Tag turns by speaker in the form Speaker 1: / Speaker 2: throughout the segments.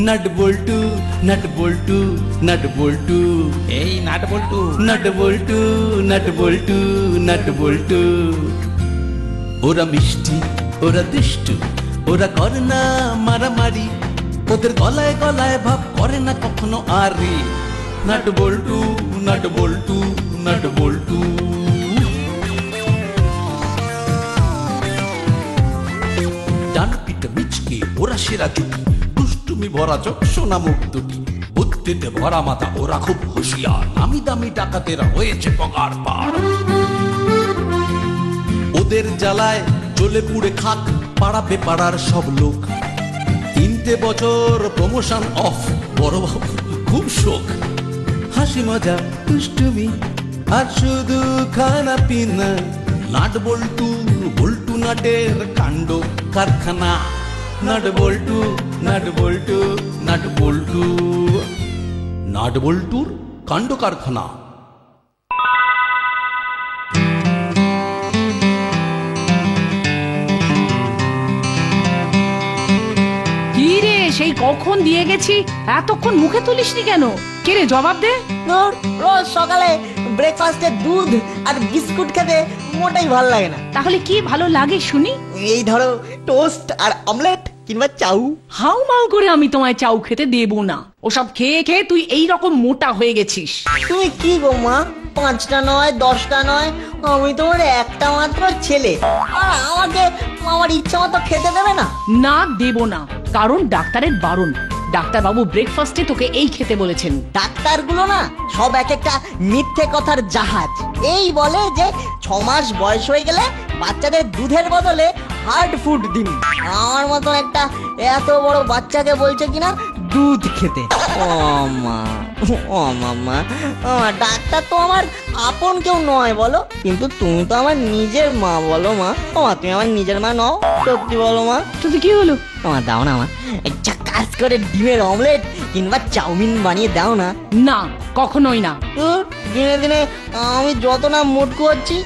Speaker 1: Nut বল্টু nut বল্টু nut বল্টু,
Speaker 2: এই nut বল্টু।
Speaker 1: Nut বল্টু nut বল্টু nut বল্টু। ওরা মিষ্টি, ওরা দুষ্টু, ওরা করে না মারামারি, ওদের গলায় গলায় ভাব করে না কখনো আরে। নাট বল্টু নাট বল্টু নাট বল্টু। ডান পিঠ মিচকে ওরা সেরা জুটি, দুষ্টুমি ভরা চোখ সোনা মুখ দুটি, বুদ্ধিতে ভরা মাথা ওরা খুব হুঁশিয়ার, নামি দামি ডাকাতেরা হয়েছে পগার পার। ওদের জ্বালায় জ্বলে পুড়ে খাক পাড়াবে পাড়ার সব লোক। 3টে বছর প্রমোশন অফ, বড় বাবু খুব শোক। হাসি মজা দুষ্টুমি আর শুধু খানা পিনা, নাট বল্টু বল্টু নাটের কাণ্ড কারখানা। নাট বল্টু নাট বল্টু নাট বল্টু, নাট বল্টুর কাণ্ড কারখানা।
Speaker 3: কি রে, সেই কখন দিয়ে গেছি, এতক্ষণ মুখে তুলিসনি কেন? কে রে, জবাব দে।
Speaker 4: রোজ সকালে ব্রেকফাস্টে দুধ আর বিস্কুট খেতে মোটেই ভালো লাগে না।
Speaker 3: তাহলে কি ভালো লাগে শুনি?
Speaker 4: এই ধরো টোস্ট আর অমলেট কিংবা চাউ।
Speaker 3: হাউ মাউ করে আমি তোমায় চাউ খেতে দেবো না। ওসব খেয়ে খেয়ে তুই এই রকম মোটা হয়ে গেছিস।
Speaker 4: তুমি কি গো মা, 5টা নয় 10টা নয়, আমি তোমার একটা মাত্র ছেলে, আর আমাকে আমার ইচ্ছা মতো খেতে দেবে না?
Speaker 3: না, দেবো না, কারণ ডাক্তারের বারণ। ডাক্তার বাবু ব্রেকফাস্টে তোকে এই খেতে বলেছেন।
Speaker 4: ডাক্তারগুলো না সব এক একটা মিথ্যে কথার জাহাজ। এই বলে যে 6 মাস বয়স হয়ে গেলে বাচ্চাদের দুধের বদলে হার্ড ফুড দিন। আমার মতো একটা এত বড় বাচ্চাকে বলছে কিনা দুধ খেতে। ও মা, ও মামা, ডাক্তার তো আমার আপন কেউ নয় বলো, কিন্তু তুমি তো আমার নিজের মা বলো মা। ও মা, তুমি আমার নিজের মা নও? সত্যি বলো মা।
Speaker 3: তুই কি হলো?
Speaker 4: তোমার দাও না মা, কাজ করে ডিমের অমলেট কিংবা চাউমিন বানিয়ে দাও না।
Speaker 3: না, কখনোই না।
Speaker 4: দিনে দিনে আমি যত না মোটকু হচ্ছি,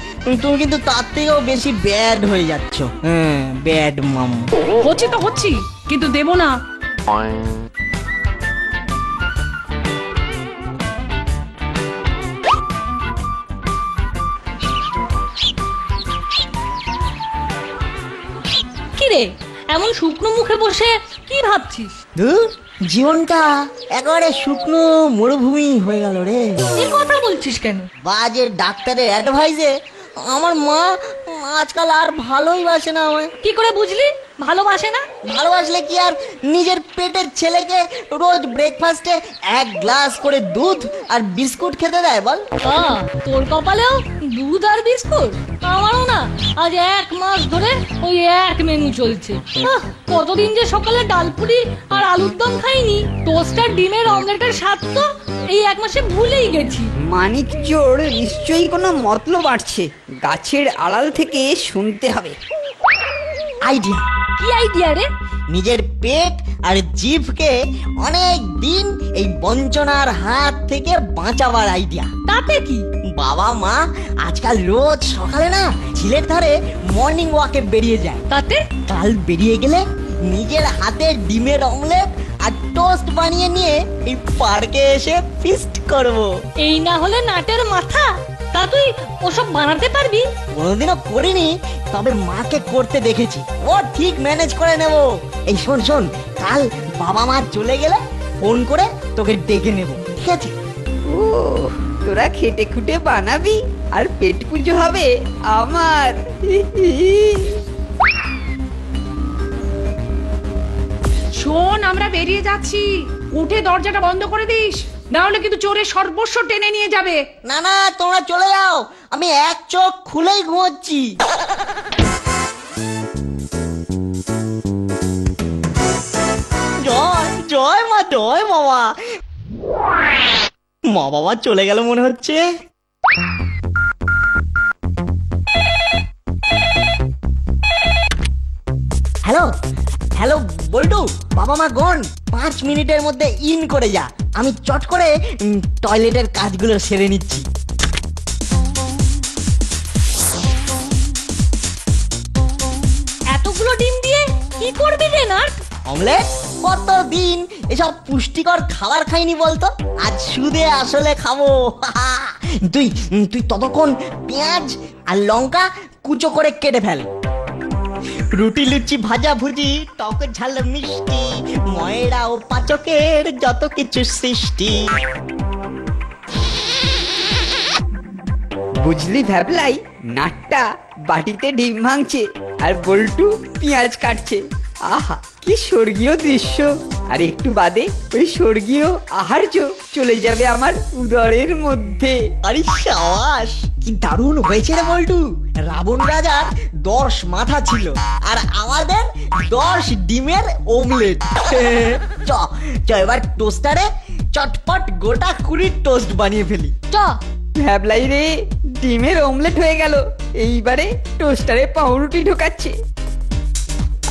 Speaker 4: তুমি কিন্তু তার থেকেও বেশি ব্যাড হয়ে যাচ্ছ। হ্যাঁ, ব্যাড মাম।
Speaker 3: হচ্ছে তো হচ্ছি, কিন্তু দেবো না।
Speaker 5: কিরে, এমন শুকনো মুখে বসে কি ভাবছিস?
Speaker 4: জীবনটা একেবারে শুকনো মরুভূমি হয়ে গেল রে।
Speaker 5: এই কথা বলছিস কেন?
Speaker 4: বাজে ডাক্তারের অ্যাডভাইসে আমার মা আজকাল আর ভালোই বাসে না আমায়।
Speaker 5: কি করে বুঝলি ভালোবাসে না?
Speaker 4: ভালোবাসলে কি আর নিজের পেটের ছেলেকে রোজ ব্রেকফাস্টে 1 গ্লাস করে দুধ আর বিস্কুট খেতে দেয় বল?
Speaker 5: তোর কপালেও দুধ আর বিস্কুট? আমারও না আজ 1 মাস ধরে ওই এক মেনু চলছে। কতদিন যে সকালে ডালপুরি আর আলুর দম খাইনি, টোস্ট আর ডিমের অমলেটের স্বাদ তো এই 1 মাসে ভুলেই গেছি।
Speaker 6: মানিক চোর নিশ্চয়ই কোনো মতলব আছে, গাছের আড়াল থেকে শুনতে হবে।
Speaker 4: আইডিয়া।
Speaker 5: কি আইডিয়া রে?
Speaker 4: নিজের পেট আর জিভকে অনেক দিন এই বঞ্চনার হাত থেকে বাঁচাবার আইডিয়া।
Speaker 5: তাতে কি?
Speaker 4: বাবা মা আজকাল রোজ সকালে না ঝিলের ধারে মর্নিং ওয়াকে বেরিয়ে যায়।
Speaker 5: তাতে?
Speaker 4: কাল বেরিয়ে গেলে নিজের হাতে ডিমের অমলেট আর টোস্ট বানিয়ে নিয়ে এই পার্কে এসে ফিস্ট করব।
Speaker 5: এই না হলে নাটের মাথা, তা তুই ওসব বানাতে পারবি?
Speaker 4: কোনোদিনও করিনি, তবে মাকে করতে দেখেছি। ও ঠিক ম্যানেজ করে নেব। এই শোন শোন, কাল বাবা মা চলে গেলে ফোন করে তোকে ডেকে নেব, ঠিক আছে?
Speaker 6: ও, তোরা খেটে খুটে বানাবি আর পেট পুজো হবে আমার।
Speaker 3: শোন, আমরা বেরিয়ে যাচ্ছি, উঠে দরজাটা বন্ধ করে দিস, না হলে কিন্তু চোরের সর্বস্ব টেনে নিয়ে যাবে।
Speaker 4: না না, তোমরা চলে যাও, আমি এক চোখ খুলেই ঘুমোচ্ছি। জয় জয় মা, জয় বাবা। মা বাবা চলে গেল মনে হচ্ছে। হ্যালো হ্যালো বল্টু, বাবা মা গন, 5 মিনিটের মধ্যে ইন করে যা। আমি চট করে টয়লেটের কাজগুলো সেরে নিচ্ছি।
Speaker 5: এতগুলো ডিম দিয়ে কি করবি রে নাট?
Speaker 4: অমলেট কতদিন এসব পুষ্টিকর খাবার খাইনি বলতো, আজ সুদে আসলে খাবো। তুই তুই ততক্ষণ পেঁয়াজ আর লঙ্কা কুচো করে কেটে ফেল। রুটি লুচি ভাজা ভুজি টক ঝাল মিষ্টি ময়রা ও পাচকের যত কিছু সৃষ্টি।
Speaker 6: বুঝলি ভ্যাবলাই, নাটটা বাটিতে ডিম ভাঙছে আর বল্টু পেঁয়াজ কাটছে। আহা কি স্বর্গীয় দৃশ্য! আর একটু বাদে ওই স্বর্গীয় আহার্য চলে যাবে আমার উদরের মধ্যে।
Speaker 4: আরে সাবাস, কি দারুণ হয়েছে রে বল্টু। রাবণ রাজার 10 মাথা ছিল আর আমাদের 10 ডিমের অমলেট। চ চ এবার টোস্টারে চটপট গোটা 20 টোস্ট বানিয়ে ফেলি।
Speaker 5: চ।
Speaker 6: ভ্যাবলাই রে, ডিমের অমলেট হয়ে গেল। এইবারে টোস্টারে পাউরুটি ঢোকাচ্ছে।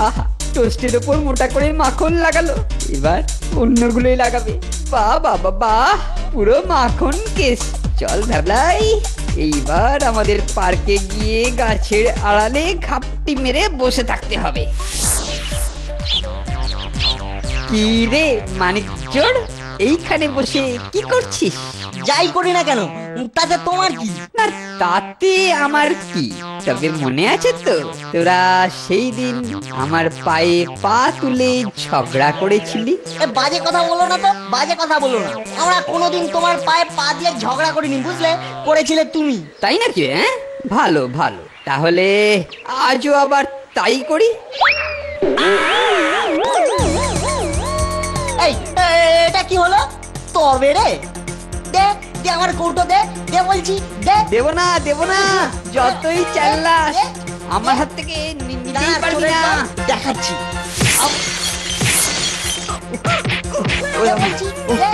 Speaker 6: আহা, টোস্টের ওপর মোটা করে মাখন লাগালো, এবার অন্যগুলোই লাগাবে। বাহ বাবা বাহ, পুরো মাখন কেস। চল ভ্যাবলাই, এইবার আমাদের পার্কে গিয়ে গাছের আড়ালে ঘাপটি মেরে বসে থাকতে হবে। কি রে মানিকজোড়, এইখানে বসে কি করছিস?
Speaker 4: যাই করি না কেন, তাতে তোমার কি?
Speaker 6: না তাতে আমার কি, তবে মনে আছে তো তোরা সেই দিন আমার পায়ে পা তুলে ঝগড়া করেছিলি?
Speaker 4: এ বাজে কথা বলো না তো, বাজে কথা বলো না। আমরা কোনোদিন তোমার পায়ে পা দিয়ে ঝগড়া করিনি, বুঝলে? করেছিলে তুমি।
Speaker 6: তাই নাকি? হ্যাঁ, ভালো ভালো, তাহলে আজও আবার তাই করি।
Speaker 4: এই এটা কি হলো? তবে রে, দে দে আমার কৌটো, দে দে বলছি, দে।
Speaker 6: দেব না দেব না, যতই চাল্লাস আমার হাত থেকে নিতেই পারবি না।
Speaker 4: দেখাচ্ছি।
Speaker 6: ওরে আমার,
Speaker 4: বলছি, দে।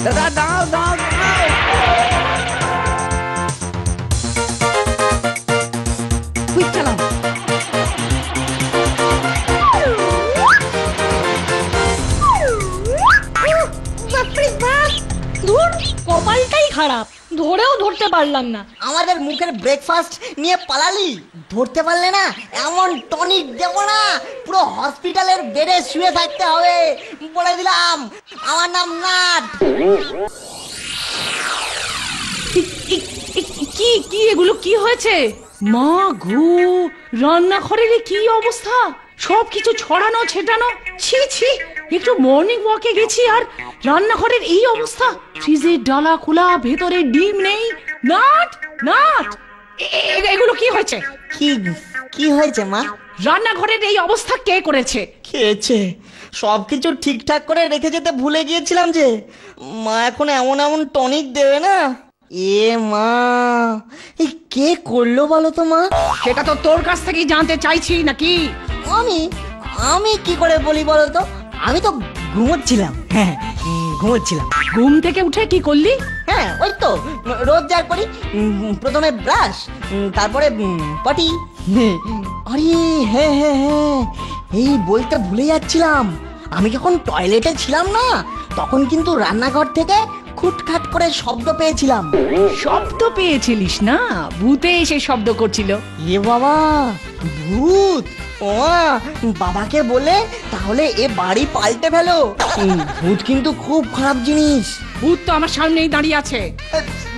Speaker 6: দাদা দাও দাও দাও। কুইক চালাও।
Speaker 5: ধুর, কপালটাই খারাপ, ধরেও ধরতে পারলাম না।
Speaker 4: আমাদের মুখের ব্রেকফাস্ট নিয়ে পালালি, ধরতে পারলে না? এমন টনিক দেবো না, পুরো হসপিটালের বেডে শুয়ে থাকতে হবে। বলে দিলাম, আমার নাম নাট।
Speaker 3: কি কি এগুলো কি হয়েছে? মা গো, রান্নাঘরের এ কি অবস্থা! সবকিছু ছড়ানো ছেটানো। ছি ছি, একটু মর্নিং ওয়াকে গেছি আর রান্নাঘরের এই অবস্থা। ফ্রিজের ডালা খোলা, ভেতরে ডিম নেই। নাট নাট, এগুলো কি হয়েছে?
Speaker 4: কি কি হয়েছে মা?
Speaker 3: রান্নাঘরের এই অবস্থা কে করেছে?
Speaker 4: খেয়েছে, সবকিছু ঠিকঠাক করে রেখে যেতে ভুলে গিয়েছিলাম যে। মা এখন এমন এমন টনিক দেবে না। এ মা, এই কে করলো বলো তো মা?
Speaker 3: সেটা তো তোর কাছ থেকেই জানতে চাইছি নাকি?
Speaker 4: আমি আমি কি করে বলি বলো তো? আমি তো ঘুমোচ্ছিলাম। হ্যাঁ, ঘুমোচ্ছিলাম।
Speaker 3: ঘুম থেকে উঠে কি করলি?
Speaker 4: হ্যাঁ, ওই তো রোজ যা করি। প্রথমে ব্রাশ, তারপরে পটি। আরে হ্যাঁ হ্যাঁ হ্যাঁ, এই বলতে ভুলে যাচ্ছিলাম। আমি যখন টয়লেটে ছিলাম না, তখন কিন্তু রান্নাঘর থেকে খুটখাট করে শব্দ পেয়েছিলাম।
Speaker 3: শব্দ পেয়েছিলিস না? ভূতে এসে শব্দ করছিল।
Speaker 4: এ বাবা, ভূত! ও বাবাকে বলে তাহলে এ বাড়ি পাল্টে ফেলো। ভূত কিন্তু খুব খারাপ জিনিস।
Speaker 3: ভূত তো আমার সামনেই দাঁড়িয়ে আছে।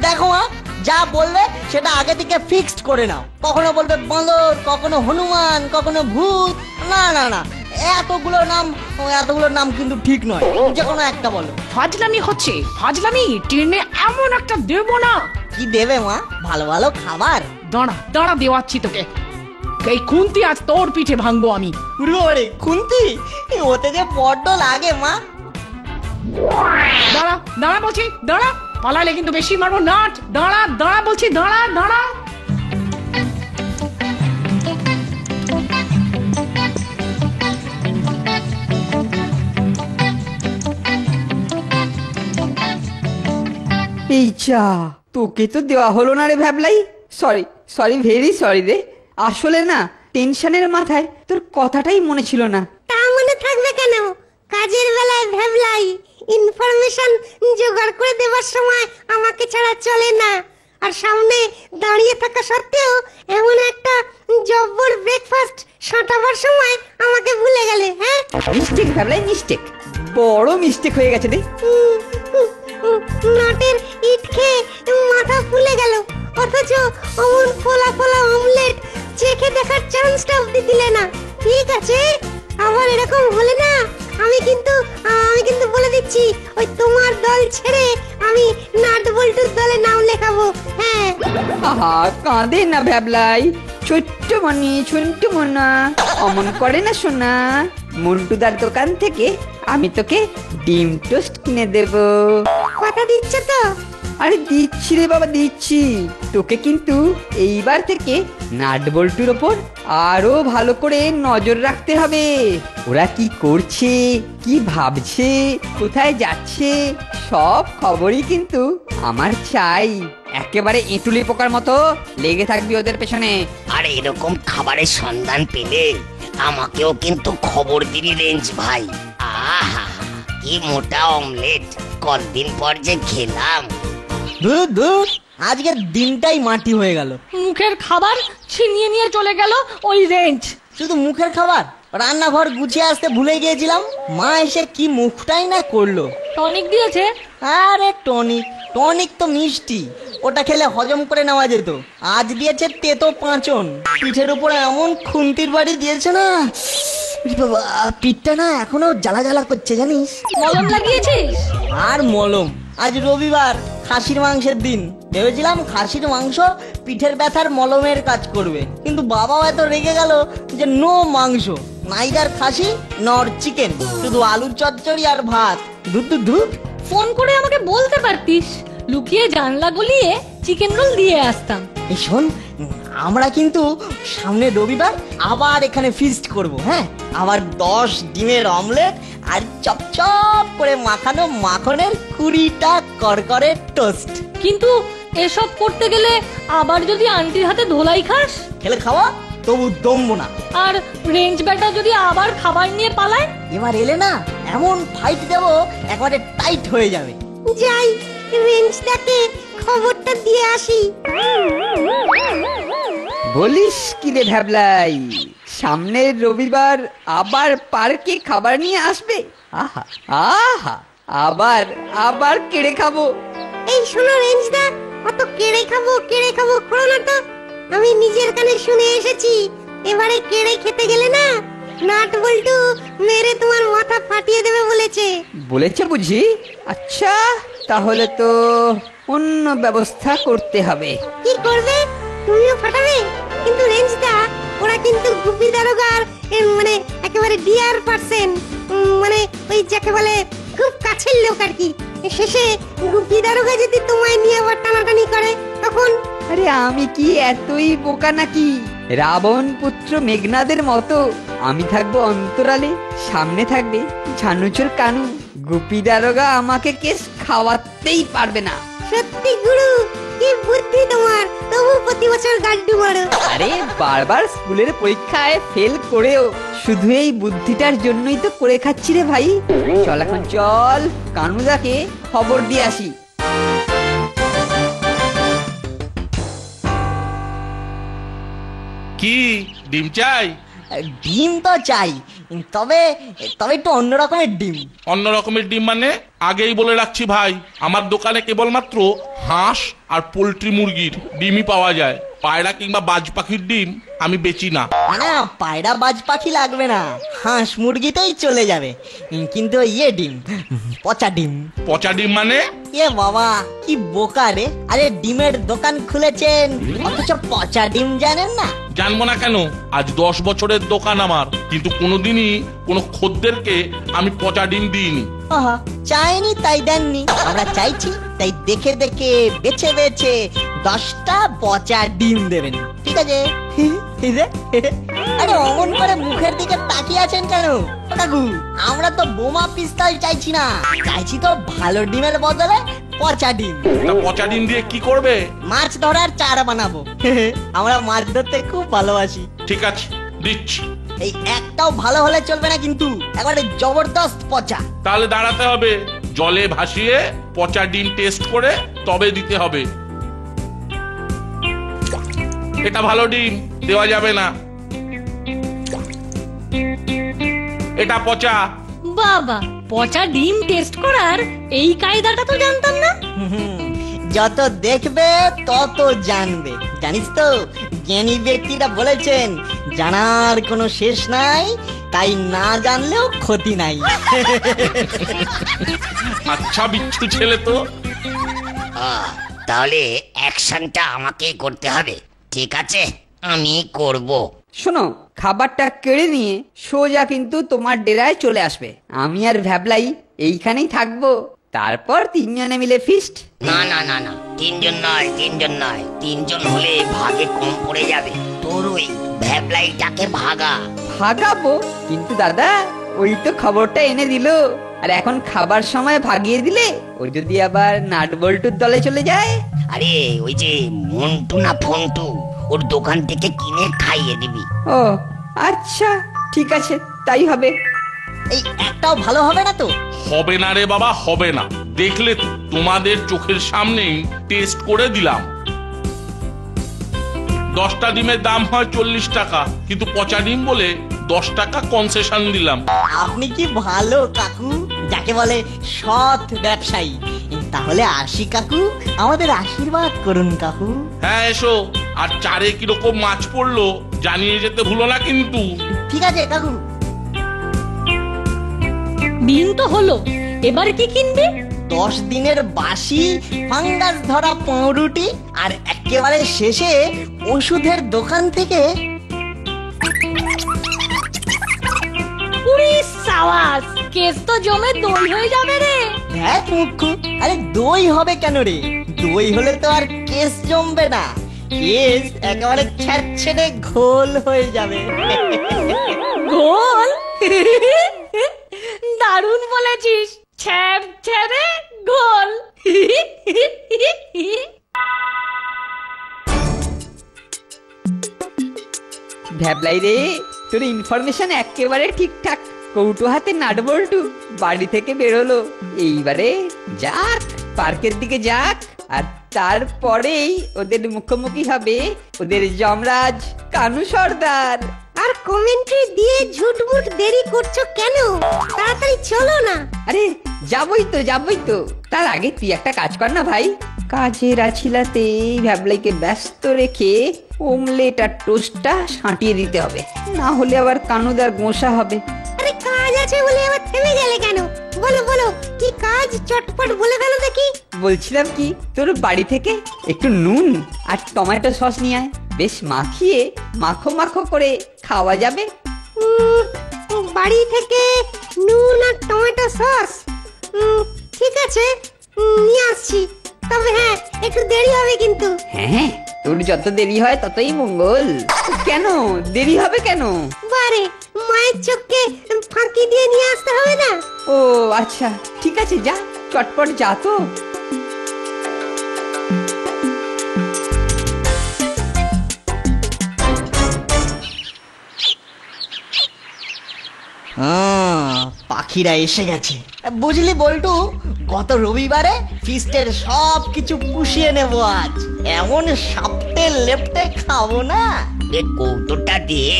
Speaker 4: দেখো মা, যা বলবে সেটা আগে থেকে ফিক্সড করে নাও। কখনো বলবে বাঁদর, কখনো হনুমান, কখনো ভূত। না না না, এতগুলো নাম কিন্তু ঠিক নয়। যে কোনো একটা বলো।
Speaker 3: ফাজলামি হচ্ছে, ফাজলামি ট্রেনে এমন একটা দেবো না।
Speaker 4: কি দেবে মা? ভালো ভালো খাবার।
Speaker 3: দাঁড়া দাঁড়া, দেওয়াচ্ছি তোকে। এই খুন্তি আজ তোর পিঠে ভাঙবো আমি।
Speaker 4: রে খুন্তি, ওতে যে বড্ড লাগে মা।
Speaker 3: দাঁড়া দাঁড়া বলছি, দাঁড়া। পালালে কিন্তু বেশি মারবো। নাট, দাঁড়া দাঁড়া বলছি, দাঁড়া দাঁড়া।
Speaker 6: এই চা, তোকে তো দেওয়া হলো না রে ভ্যাবলাই। সরি সরি, ভেরি সরি রে। আসলে না, টেনশনের মাথায় তোর কথাটাই মনে ছিল না।
Speaker 2: তা মনে থাকবে কেন? কাজের বেলায় ভ্যাবলাই ইনফরমেশন জোগাড় করে দেবার সময় আমাকে ছাড়া চলে না। আর সামনে দাঁড়িয়ে থাকা সত্ত্বেও এমন একটা জব্বর ব্রেকফাস্ট সাঁটাবার সময় আমাকে ভুলে গেলে, হ্যাঁ?
Speaker 6: মিস্টেক ভাবলাই মিস্টেক, বড় মিস্টেক হয়ে গেছে রে।
Speaker 2: নাটের ইট খেয়ে মাথা ফুলে গেল, অথচ অমন ফোলা ফোলা অমলেট চেখে দেখার চান্সটা অব্দি দিলে না। ঠিক আছে, আবার এরকম হলে না আমি কিন্তু বলে দিচ্ছি, ওই তোমার দল ছেড়ে আমি নাট বল্টুর দলে নাম লেখাবো। হ্যাঁ,
Speaker 6: আহা কাঁদে না ভ্যাবলাই, ছোট্ট মনা অমন করে না সোনা। মন্টুদার দোকান থেকে আমি তোকে ডিম টোস্ট কিনে দেব।
Speaker 2: কথা দিচ্ছ তো?
Speaker 6: আরে দিচ্ছি রে বাবা দিচ্ছি। তোকে কিন্তু এইবার থেকে নাট বল্টুর ওপর আরো ভালো করে নজর রাখতে হবে। ওরা কি করছে, কি ভাবছে, কোথায় যাচ্ছে, সব খবরই কিন্তু আমার চাই। একেবারে এঁটুলি পোকার মতো লেগে থাকবি ওদের পেছনে।
Speaker 7: আর এরকম খাবারের সন্ধান পেলে আমাকেও কিন্তু খবর দিবি রেঞ্জ ভাই। আহা কি মোটা অমলেট, কতদিন পর যে খেলাম।
Speaker 4: ধুর ধুর, আজকের দিনটাই মাটি হয়ে গেল।
Speaker 5: মুখের খাবার ছিনিয়ে নিয়ে চলে গেল ওই রেঞ্জ।
Speaker 4: শুধু মুখের খাবার, রান্নাঘর গুছিয়ে আসতে ভুলে গিয়েছিলাম। মা এসে কি মুখটাই না করলো।
Speaker 5: টনিক দিয়েছে?
Speaker 4: আরে টনিক টনিক তো মিষ্টি, ওটা খেলে হজম করে নেওয়া যেত। আজ দিয়েছে তেতো পাঁচন, পিঠের উপরে এমন খুন্তির বাড়ি দিয়েছে না, বাবা পিঠটা না এখনো জ্বালা জ্বালা করছে জানিস।
Speaker 5: মলম লাগিয়েছিস?
Speaker 4: আর মলম, আজ রবিবার, খাসির মাংসের দিন। ভেবেছিলাম খাসির মাংস পিঠের ব্যথার মলমের কাজ করবে, কিন্তু বাবাও এত রেগে গেল যে নো মাংস, নাইদার খাসি নর চিকেন, শুধু আলুর চচ্চড়ি আর ভাত। ধুপ।
Speaker 5: ফোন করে আমাকে বলতে পারতিস, লুকিয়ে জানলা গলিয়ে চিকেন রোল দিয়ে আসতাম।
Speaker 4: এই শোন, আমরা কিন্তু সামনে রবিবার আবার এখানে ফিস্ট করব। হ্যাঁ, আবার 10 ডিমের অমলেট আর চপচপ করে মাখানো মাখনের 20টা করকরে টোস্ট।
Speaker 5: কিন্তু এসব করতে গেলে আবার যদি আন্টির হাতে ধোলাই খাস?
Speaker 4: খেলে খাওয়া, তবু দমবো না।
Speaker 5: আর রেঞ্জ ব্যাটা যদি আবার খাবার নিয়ে পালায়?
Speaker 4: এবার এলে না এমন ফাইট দেবো একেবারে টাইট হয়ে যাবে।
Speaker 2: যাই রেঞ্জটাকে খবরটা দিয়ে আসি।
Speaker 6: বলিস কি রে ভ্যাবলাই, সামনের রবিবার আবার পার্কে খাবার নিয়ে আসবে? আহা আহা, আবার কেড়ে খাবো।
Speaker 2: এই শোনো রেঞ্জদা, অত কেড়ে খাবো করো না তো। আমি নিজের কানে শুনে এসেছি, এবারে কেড়ে খেতে গেলে না নাট বল্টু মেরে তোমার মাথা ফাটিয়ে দেবে
Speaker 6: বলেছে বুঝি? আচ্ছা, তাহলে তো অন্য ব্যবস্থা করতে হবে।
Speaker 2: কি করবে? তুমিও ফাটাবে? কিন্তু রেঞ্জদা, ওরা কিন্তু গুপি দারোগার মানে একেবারে ডিয়ার পারসন, মানে ওই যাকে বলে খুব কাছের লোক আর কি। শেষে গুপি দারোগা যদি তোমায় নিয়ে আবার টানাটানি করে তখন?
Speaker 6: আরে আমি কি এতই বোকা নাকি? রাবণ পুত্র মেঘনাদের মতো আমি থাকবো অন্তরালে, সামনে থাকবে ঝানুচোর কানু। গুপি দারোগা আমাকে কেস খাওয়াতেই পারবে না।
Speaker 2: সত্যি গুরু, কি বুদ্ধি তোমার! তবু প্রতি বছর গাড্ডু মারো।
Speaker 6: আরে বারবার স্কুলের পরীক্ষায় ফেল করেও শুধু এই বুদ্ধিটার জন্যই তো করে খাচ্ছি রে ভাই। চল এখন চল, কানুদাকে খবর দিয়ে আসি।
Speaker 8: কি ডিম চাই?
Speaker 4: ডিম তো চাই, তবে একটু অন্য রকমের ডিম।
Speaker 8: অন্য রকমের ডিম মানে? আগেই বলে রাখছি ভাই, আমার দোকানে কেবলমাত্র হাঁস আর পোল্ট্রি মুরগির ডিমই পাওয়া যায়। পায়রা কিংবা বাজ পাখির ডিম আমি বেচি না।
Speaker 4: না, পায়রা বাজ পাখি লাগবে না, হাঁস মুরগিতেই চলে যাবে। কিন্তু ডিম, পচা ডিম।
Speaker 8: পচা ডিম মানে?
Speaker 4: বাবা কি বোকা রে! আরে ডিমের দোকান খুলেছেন অথচ পচা ডিম জানেন না?
Speaker 8: জানবো না কেন? আজ 10 বছরের দোকান আমার, কিন্তু কোনোদিনই কোনো খদ্দেরকে আমি পচা ডিম দিইনি।
Speaker 4: চাইনি তাই দেননি, আমরা চাইছি তাই দেখে দেখে বেছে বেছে 10টা পচা ডিম দেবেন, ঠিক আছে? আরে অমন করে মুখের দিকে তাকিয়ে আছেন কেন কাকু? আমরা তো বোমা পিস্তল চাইছি না, চাইছি তো ভালো ডিমের বদলে পচা ডিম।
Speaker 8: পচা ডিম দিয়ে কি করবে?
Speaker 4: মাছ ধরার চারা বানাবো। আমরা মাছ ধরতে খুব ভালোবাসি।
Speaker 8: ঠিক আছে, দিচ্ছি।
Speaker 4: এই একটাও ভালো হলে চলবে না কিন্তু, একেবারে জবরদস্ত পচা।
Speaker 8: তাহলে দাঁড়াতে হবে, জলে ভাসিয়ে পচা ডিম টেস্ট করে তবে দিতে হবে। এটা ভালো ডিম, দেওয়া যাবে না। এটা পচা।
Speaker 5: বাবা, পচা ডিম টেস্ট করার এই কায়দাটা তো জানতাম না।
Speaker 4: যত দেখবে তত জানবে, জানিস তো জ্ঞানী ব্যক্তিরা বলেছেন জানার কোনো শেষ নাই, তাই না জানলেও ক্ষতি নাই।
Speaker 8: আচ্ছা বিচ্ছু ছেলে তো।
Speaker 7: তাহলে অ্যাকশনটা আমাকেই করতে হবে। ঠিক আছে, আমি করব।
Speaker 6: শোনো, খাবারটা কেড়ে নিয়ে সোজা কিন্তু তোমার ডেরায় চলে আসবে। আমি আর ভ্যাবলাই এইখানেই থাকবো, তারপর তিনজনে মিলে ফিস্ট।
Speaker 7: না না না না, তিনজন নয়, তিনজন হলে ভাগে কম পড়ে যাবে। তোর ওই ভ্যাবলাইটাকে ভাগা।
Speaker 6: ভাগাবো? কিন্তু দাদা, ওই তো খবরটা এনে দিল, আর এখন খাবার সময় ভাগিয়ে দিলে ও যদি আবার নাট বল্টুর দলে চলে যায়?
Speaker 7: আরে ওই যে মন্টু না ফন্টু, ওর দোকান থেকে কিনে খাইয়ে দিবি।
Speaker 6: ও আচ্ছা, ঠিক আছে, তাই হবে।
Speaker 4: এই একটাও ভালো হবে না তো?
Speaker 8: হবে না রে বাবা, হবে না। দেখলে তো, তোমাদের চোখের সামনেই টেস্ট করে দিলাম। 10টা ডিমের দাম হয় 40 টাকা, কিন্তু পচা ডিম বলে 10 টাকা কনসেশন দিলাম।
Speaker 4: আপনি কি ভালো কাকু, যাকে বলে সৎ ব্যবসায়ী। তাহলে আসি কাকু, আমাদের আশীর্বাদ করুন কাকু।
Speaker 8: হ্যাঁ এসো। আর চারে কিরকম মাছ পড়লো জানিয়ে যেতে ভুলো না কিন্তু।
Speaker 4: ঠিক আছে কাকু।
Speaker 5: ডিম তো হলো, এবার কি কিনবে?
Speaker 4: 10 দিনের বাসি ফাঙ্গাস ধরা পাউরুটি, আর একেবারে শেষে ওষুধের দোকান থেকে
Speaker 5: পুরি সাওয়াস, কেস তো জমে দই হয়ে যাবে রে।
Speaker 4: দেখ মুখ্যু, আরে দই হবে কেন রে? দই হলে তো আর কেস জমবে না, কেস একেবারে ছেড়ে ঘোল হয়ে যাবে।
Speaker 5: গোল? দারুণ বলেছিস, ছ্যাপ ছেড়ে গোল।
Speaker 6: ভ্যাবলাই রে, তোর ইনফরমেশন একেবারে ঠিকঠাক। কৌটো হাতে নাট বল্টু বাড়ি থেকে বেরোলো, এইবারে যাক পার্কের দিকে যাক, আর তারপরেই ওদের মুখোমুখি হবে ওদের যমরাজ কানু সর্দার।
Speaker 2: আর কমেন্ট্রি দিয়ে ঝুটমুট দেরি করছো কেন? তাড়াতাড়ি চলো না।
Speaker 6: আরে যাবই তো। তার আগে তুই একটা কাজ কর না ভাই। কাজের আছিলাতে ভ্যাবলাইকে ব্যস্ত রেখে ওমলেট আর টোস্টটা সাঁটিয়ে দিতে হবে, না হলে আবার কানুদার গোসা হবে।
Speaker 2: আরে কাজ আছে বলে আবার থেমে গেলে কেন? বলো বলো, কি কাজ? চটপট বলে ফেলো দেখি।
Speaker 6: বলছিলাম কি, তোর বাড়ি থেকে একটু নুন আর টমেটো সস নিয়ে আয়, বেশ মাখিয়ে মাখো করে খাওয়া যাবে।
Speaker 2: বাড়ি থেকে নুন আর টমেটো সস? ঠিক আছে, নিয়ে আসছি। তবে হ্যাঁ, একটু দেরি হবে কিন্তু।
Speaker 6: হ্যাঁ, তোর যত দেরি হয় ততই মঙ্গল। কেন দেরি হবে কেন?
Speaker 2: বারে, মায়ের চোখকে ফাঁকি দিয়ে নিয়ে আসতে হবে না?
Speaker 6: ও আচ্ছা, ঠিক আছে, যা চটপট যা তো।
Speaker 4: পাখিরা এসে গেছে। বুঝলি বল্টু, গত রবিবারে ফিস্টের সব কিছু পুষিয়ে নেব আজ। এমন সাপটে লেপটে খাবো না।
Speaker 7: এ কৌটোটা দিয়ে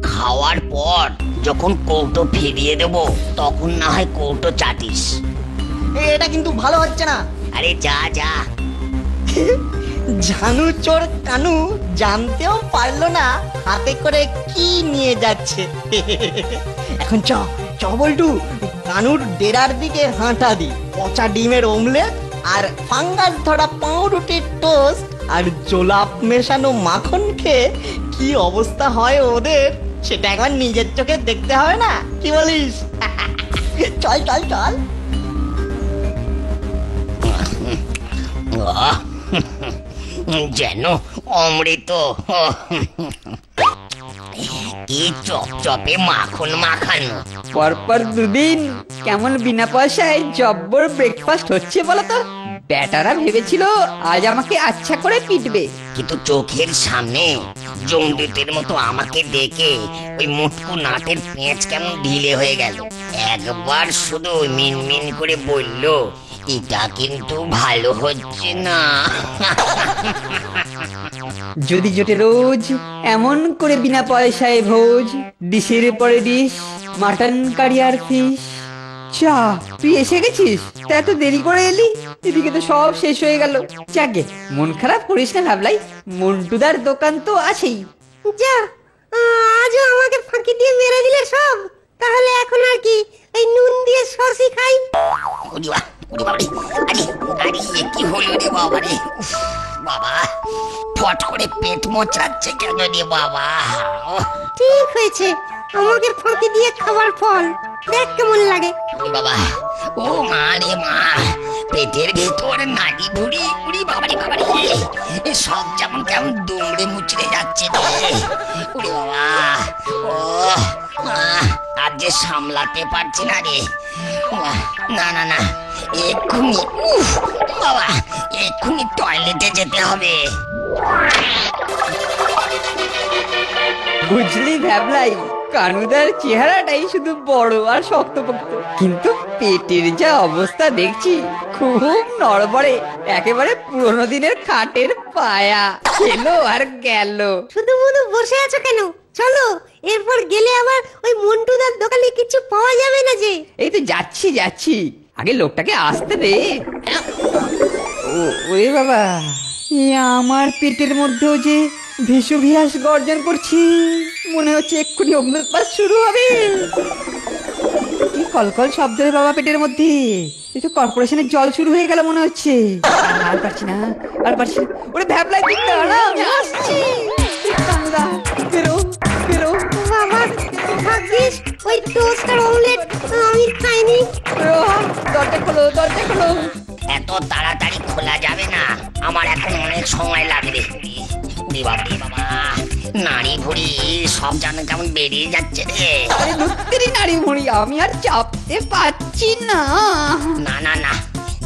Speaker 7: খাওয়ার পর যখন কৌটো ফিরিয়ে দেব, তখন না হয় কৌটো চাটিস।
Speaker 4: এটা কিন্তু ভালো হচ্ছে না।
Speaker 7: আরে যা যা।
Speaker 4: ঝানু চোর কানু জানতেও পারলো না হাতে করে কি নিয়ে যাচ্ছে। এখন চ বল্টু, কানুর ডেরার দিকে হাঁটা দি। পচা ডিমের অমলেট আর ফাঙ্গাস ধরা পাউরুটির টোস্ট আর জোলাপ মেশানো মাখন খেয়ে কি অবস্থা হয় ওদের, সেটা একবার নিজের চোখে দেখতে হবে না? কি বলিস? চল চল চল।
Speaker 7: যেন অমৃত, কি চপচপে মাখন মাখানো।
Speaker 6: পরপর দুদিন কেমন বিনা পয়সায় জব্বর ব্রেকফাস্ট হচ্ছে বলো তো? বেটারা ভেবেছিল আজ আমাকে আচ্ছা করে পিটবে।
Speaker 7: কিন্তু চোখের সামনে জঙ্গলিতের মতো আমাকে দেখে ওই মুটকু নাটের পেঁচ কেমন ঢিলে হয়ে গেল। একবার শুধু মিনমিন করে বলল, এটা কিন্তু ভালো হচ্ছে না।
Speaker 6: যদি জোটে রোজ এমন করে বিনা পয়সায় ভোজ, ডিশের পরে ডিশ, মাটন কারি আর ফিশ। চা, তুই এসে গেছিস? তা এত দেরি করে এলি? এদিকে তো সব শেষ হয়ে গেল। যাকে মন খারাপ করিস না ভাবলাই, মন্টুদার দোকান তো আছেই।
Speaker 2: যা, আজও আমাকে ফাঁকি দিয়ে মেরে দিলে সব। তাহলে এখন আর কি এই নুন দিয়ে সসই খাই।
Speaker 7: ওরে বাবা, ওরে বাবা রে। আরে আরে এ কি হলো রে বাবা রে। উফ, বাবা ফট করে পেট মোচড়াচ্ছে কেন রে বাবা। ওহ,
Speaker 2: ঠিক হয়েছে, আমাকে ফাঁকি দিয়ে খাবার ফল। দেখ কেমন লাগে।
Speaker 7: ওরে বাবা, ও মা রে মা, পেটের ভেতর নাড়ি ভুড়ি উড়ি বাবা রে বাবা রে। এ সব যেমন কেমন দুমড়ে মুচড়ে যাচ্ছে রে। ওরে বাবা, ও আর যে সামলাতে পারছি না রে। না না না, এক্ষুনি উফ বাবা, এক্ষুনি টয়লেটে যেতে হবে।
Speaker 6: বুঝলি ভ্যাবলাই, কানুদার চেহারাটাই শুধু বড় আর শক্তপোক্ত, কিন্তু পেটের যা অবস্থা দেখছি খুব নড়বড়ে, একেবারে পুরোনো দিনের খাটের পায়া। খেলো আর গেল।
Speaker 2: শুধু শুধু বসে আছো কেন? চলো, এরপর গেলে আবার ওই মন্টুদার দোকানে কিছু পাওয়া যাবে না যে।
Speaker 6: এই তো যাচ্ছি যাচ্ছি, আগে লোকটাকে আসতে দে। ওরে বাবা, আমার পেটের মধ্যেও যে ভেসুভিয়াস গর্জন করছি, মনে হচ্ছে এক্ষুনি অগ্নুৎপাত শুরু হবে। কি কলকল শব্দ রে বাবা পেটের মধ্যে, এই তো কর্পোরেশনের জল শুরু হয়ে গেল মনে হচ্ছে। আর পারছি না, আর পারছি না। ওরে ভ্যাবলাই দিতে আমি আসছি। কানুদা, বেরো বেরো।
Speaker 2: বাবা, ভাগ্যিস ওই টোস্ট আর অমলেট আমি খাইনি।
Speaker 6: দরজা খোলো, দরজা খোলো।
Speaker 7: এত তাড়াতাড়ি খোলা যাবে না, আমার এখন অনেক সময় লাগবে। উড়ি বাবা রে বাবা, নাড়ি ভুড়ি সব যেন কেমন বেরিয়ে যাচ্ছে রে।
Speaker 6: আরে দুত্তেরি নাড়ি ভুড়ি, আমি আর চাপতে পারছি না।
Speaker 7: না না না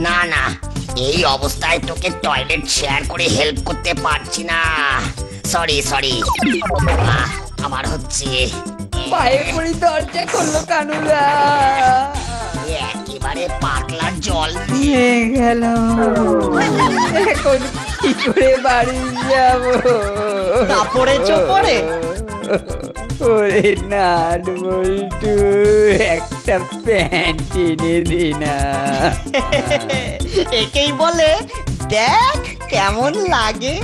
Speaker 7: না না, এই অবস্থায় তোকে টয়লেট শেয়ার করে হেল্প করতে পারছি না। সরি সরি, আমার হচ্ছে।
Speaker 6: পায়ে পড়ি, দরজা খোলো কানুদা।
Speaker 7: একেবারে পাতলা জল
Speaker 6: দিয়ে গেল, এখন কি করে বাড়ি যাব?
Speaker 4: কাপড়ে চোপড়ে?
Speaker 6: ওরে নাট বল্টু, একটা প্যান্ট এনে দে না।
Speaker 4: একেই বলে দেখ কেমন লাগে।